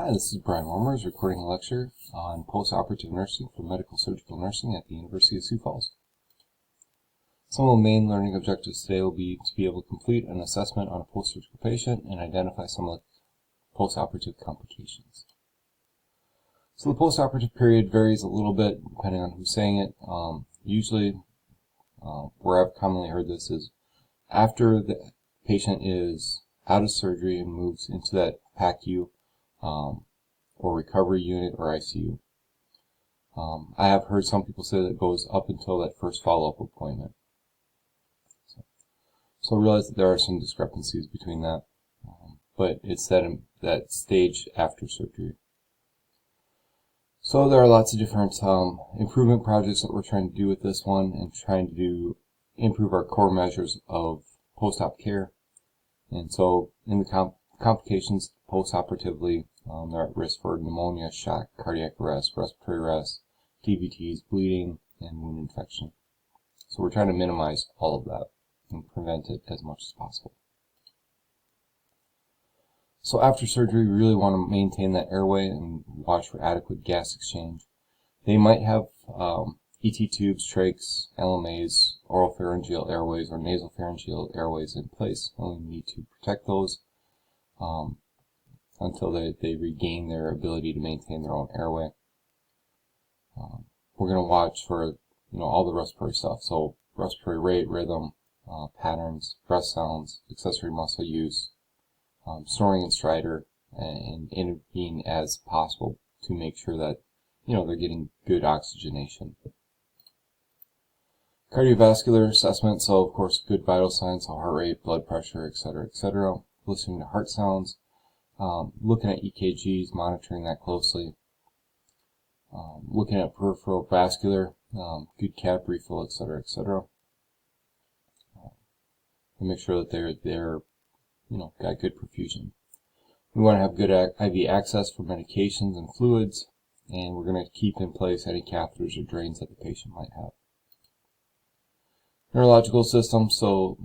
Hi, this is Brian Wormers recording a lecture on postoperative nursing for medical surgical nursing at the University of Sioux Falls. Some of the main learning objectives today will be to be able to complete an assessment on a post-surgical patient and identify some of the postoperative complications. So the postoperative period varies a little bit depending on who's saying it. Usually, where I've commonly heard this is after the patient is out of surgery and moves into that PACU or recovery unit or ICU. I have heard some people say that it goes up until that first follow-up appointment. So I realize that there are some discrepancies between that, but it's that stage after surgery. So there are lots of different improvement projects that we're trying to do with this one and trying to improve our core measures of post-op care. And so in the complications post-operatively, they're at risk for pneumonia, shock, cardiac arrest, respiratory arrest, TVTs, bleeding, and wound infection. So we're trying to minimize all of that and prevent it as much as possible. So after surgery, we really want to maintain that airway and watch for adequate gas exchange. They might have ET tubes, trachs, LMAs, oropharyngeal airways, or nasopharyngeal airways in place, and we need to protect those until they regain their ability to maintain their own airway. We're going to watch for all the respiratory stuff, so respiratory rate, rhythm, patterns, breath sounds, accessory muscle use, snoring and stridor, and intervene as possible to make sure that they're getting good oxygenation. Cardiovascular assessment, so of course good vital signs, so heart rate, blood pressure, etc., etc. Listening to heart sounds, looking at EKGs, monitoring that closely, looking at peripheral vascular, good cap refill, etc., etc. And make sure that they're got good perfusion. We want to have good IV access for medications and fluids, and we're going to keep in place any catheters or drains that the patient might have. Neurological system, so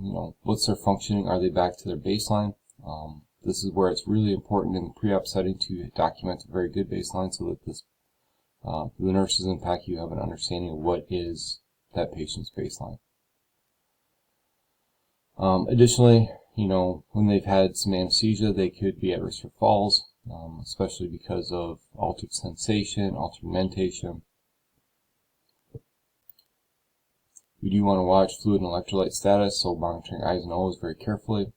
what's their functioning? Are they back to their baseline? This is where it's really important in the pre-op setting to document a very good baseline so that the nurses in PACU have an understanding of what is that patient's baseline. Additionally, when they've had some anesthesia, they could be at risk for falls, especially because of altered sensation, altered mentation. We do want to watch fluid and electrolyte status, so monitoring eyes and nose very carefully.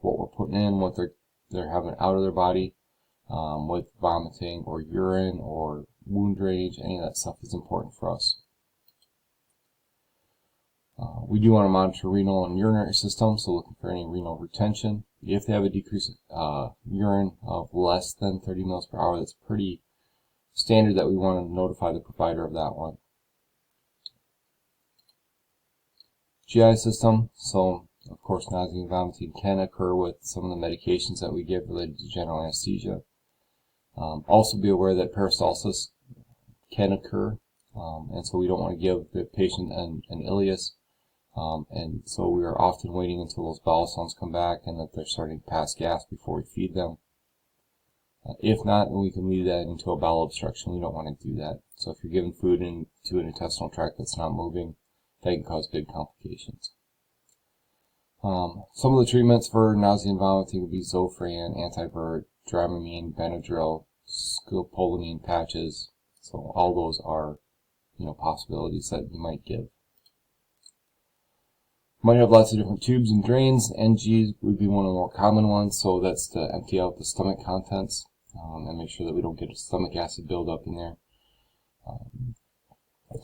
What we're putting in, what they're having out of their body, with vomiting or urine or wound drainage, any of that stuff is important for us. We do want to monitor renal and urinary system, so looking for any renal retention. If they have a decrease urine of less than 30 mils per hour, that's pretty standard that we want to notify the provider of that one. GI system, so of course nausea and vomiting can occur with some of the medications that we give related to general anesthesia. Also be aware that peristalsis can occur, and so we don't want to give the patient an ileus, and so we are often waiting until those bowel sounds come back and that they're starting to pass gas before we feed them. If not, then we can lead that into a bowel obstruction. We don't want to do that. So if you're giving food into an intestinal tract that's not moving, that can cause big complications. Some of the treatments for nausea and vomiting would be Zofran, Antivert, Dramamine, Benadryl, scopolamine patches. So all those are, possibilities that you might give. Might have lots of different tubes and drains. NG would be one of the more common ones, so that's to empty out the stomach contents and make sure that we don't get a stomach acid buildup in there.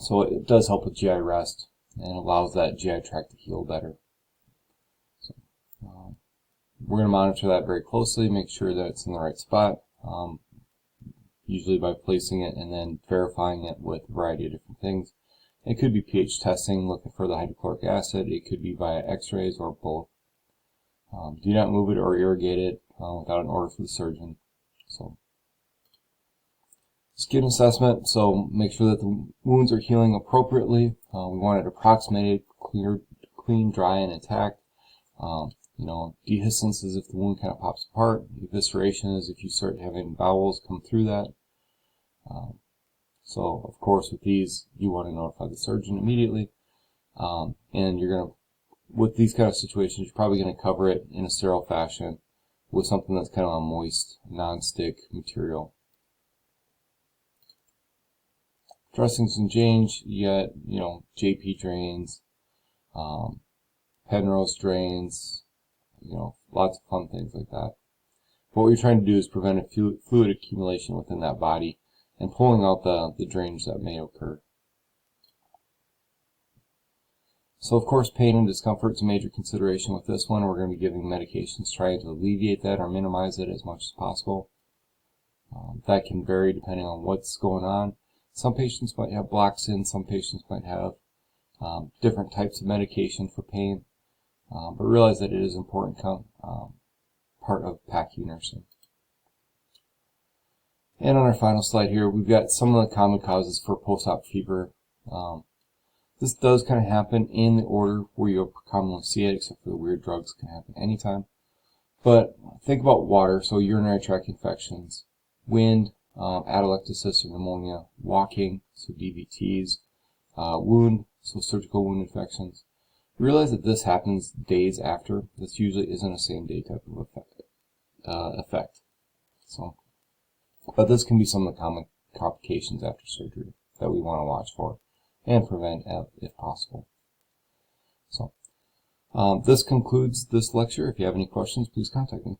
So it does help with GI rest and allows that GI tract to heal better. So, we're going to monitor that very closely, make sure that it's in the right spot, usually by placing it and then verifying it with a variety of different things. It could be pH testing, looking for the hydrochloric acid. It could be via x-rays or both. Do not move it or irrigate it without an order for the surgeon. So, skin assessment, so make sure that the wounds are healing appropriately. We want it approximated, clean, dry, and intact. Dehiscence is if the wound kind of pops apart. Evisceration is if you start having bowels come through that. So, of course, with these, you want to notify the surgeon immediately. And you're going to, with these kind of situations, you're probably going to cover it in a sterile fashion with something that's kind of a moist, non-stick material. Dressings and change, you got, JP drains, Penrose drains, lots of fun things like that. But what you're trying to do is prevent a fluid accumulation within that body and pulling out the drainage that may occur. So, of course, pain and discomfort is a major consideration with this one. We're going to be giving medications trying to alleviate that or minimize it as much as possible. That can vary depending on what's going on. Some patients might have blocks in, some patients might have different types of medication for pain, but realize that it is an important part of PACU nursing. And on our final slide here, we've got some of the common causes for post-op fever. This does kind of happen in the order where you commonly see it, except for the weird drugs can happen anytime. But think about water, so urinary tract infections, wind, atelectasis or pneumonia, walking, so DVTs, wound, so surgical wound infections. Realize that this happens days after. This usually isn't a same-day type of effect. But this can be some of the common complications after surgery that we want to watch for and prevent if possible. So, this concludes this lecture. If you have any questions, please contact me.